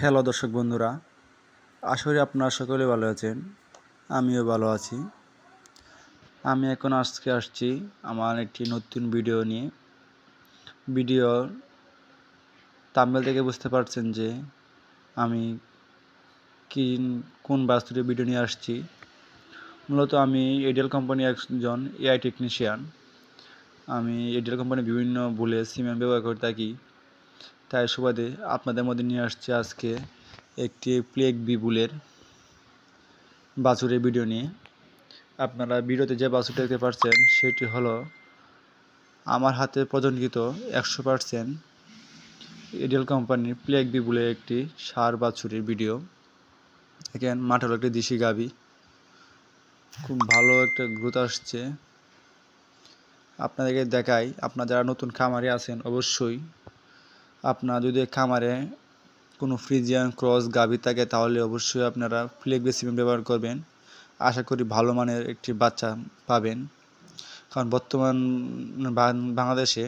Hello দর্শক বন্ধুরা, আশা করি আপনারা সকলে ভালো আছেন। আমিও ভালো আছি। আমি এখন আজকে আসছি আমার একটি নতুন ভিডিও নিয়ে। ভিডিওর থাম্বনেল থেকে বুঝতে পারছেন যে আমি কোন বাস্তুটির ভিডিও নিয়ে আসছি। মূলত আমি এয়ারটেল কোম্পানির একজন এআই টেকনিশিয়ান। আমি এয়ারটেল কোম্পানির বিভিন্ন ভুলে সিম ব্যবহার করে থাকি। তাই সুবাদে আপনাদের মধ্যে নিয়ে আসছি আজকে একটি প্লেগ বি বুলের বাছুরের ভিডিও নিয়ে। আপনারা ভিডিওতে যে বাছুরটি দেখতে পাচ্ছেন সেটি হলো আমার হাতে প্রজননকৃত 100% এয়ারটেল কোম্পানির প্লেগ বি বলে একটি ষাঁড় বাছুরের ভিডিও। দেখেন মাঠে হলো একটি দেশি গাভী, খুব ভালো একটা গ্রোথ আসছে। আপনাদেরকে দেখাই, আপনারা যারা নতুন খামারে আছেন অবশ্যই আপনারা যদি খামারে কোনো ফ্রিজিয়ান ক্রস গাভী থাকে তাহলে অবশ্যই আপনারা প্লেগ বি সিমেন্ট ব্যবহার করবেন। আশা করি ভালো মানের একটি বাচ্চা পাবেন, কারণ বর্তমান বাংলাদেশে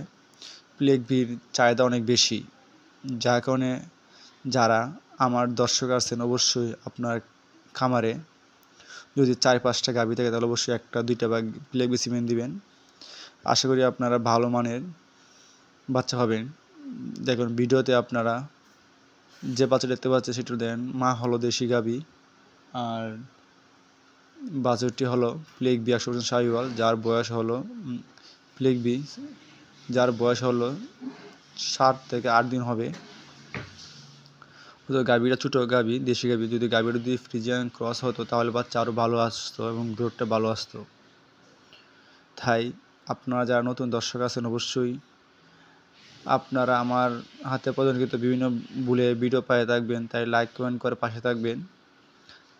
প্লেগ বির চাহিদা অনেক বেশি। যার কারণে যারা আমার দর্শক আছেন অবশ্যই আপনার খামারে যদি 4-5টা গাভী থাকে তাহলে অবশ্যই 1-2টা বা প্লেগ বি সিমেন্ট দিবেন। আশা করি আপনারা ভালো মানের বাচ্চা পাবেন। দেখুন ভিডিওতে আপনারা যে বাচ্চা দেখতে পাচ্ছেন সেটা দেন মা হলো দেশি গাভী, আর বাছুরটি হলো প্লেগ বি 100% শাহিওয়াল, যার বয়স হলো প্লেগ বি, যার বয়স হলো 7 থেকে 8 দিন হবে। তো গাভীটা ছোটো গাভী, দেশি গাভী। যদি গাভীটা যদি ফ্রিজিয়ান ক্রস হতো তাহলে বাচ্চা আরও ভালো আসতো এবং গ্রোথটা ভালো আসতো। তাই আপনারা যারা নতুন দর্শক আছেন অবশ্যই আপনারা আমার হাতে প্রদানকৃত বিভিন্ন ভুলে ভিডিও পেয়ে থাকবেন, তাই লাইক কমেন্ট করে পাশে থাকবেন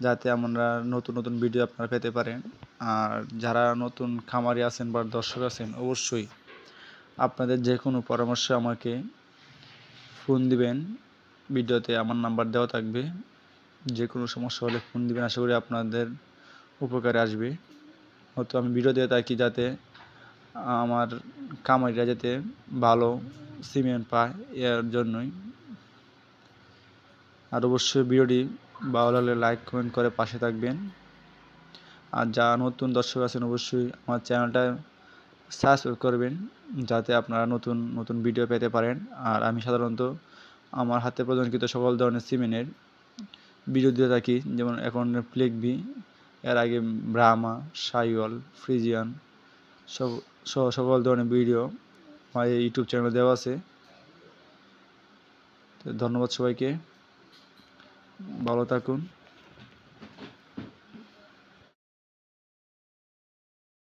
যাতে আমরা নতুন নতুন ভিডিও আপনারা পেতে পারেন। আর যারা নতুন খামারি আছেন বা দর্শক আছেন অবশ্যই আপনাদের যে কোনো পরামর্শ আমাকে ফোন দিবেন। ভিডিওতে আমার নাম্বার দেওয়া থাকবে, যে কোনো সমস্যা হলে ফোন দিবেন। আশা করি আপনাদের উপকারে আসবে। হয়তো আমি ভিডিও দিয়ে থাকি যাতে আমার খামারিরা যাতে ভালো সিমেন্ট পায়, এর জন্যই। আর অবশ্যই ভিডিওটি ভালো লাগলে লাইক কমেন্ট করে পাশে থাকবেন। আর যারা নতুন দর্শক আছেন অবশ্যই আমার চ্যানেলটা সাবস্ক্রাইব করবেন যাতে আপনারা নতুন নতুন ভিডিও পেতে পারেন। আর আমি সাধারণত আমার হাতে প্রদানকৃত সকল ধরনের সিমেন্টের ভিডিও দিয়ে থাকি, যেমন এখন প্লেগ বি, এর আগে ব্রাহ্মা, শাহিওয়াল, ফ্রিজিয়ান সকল ধরনের ভিডিও আমার এই ইউটিউব চ্যানেলে দেওয়া আছে। তো ধন্যবাদ সবাইকে, ভালো থাকুন।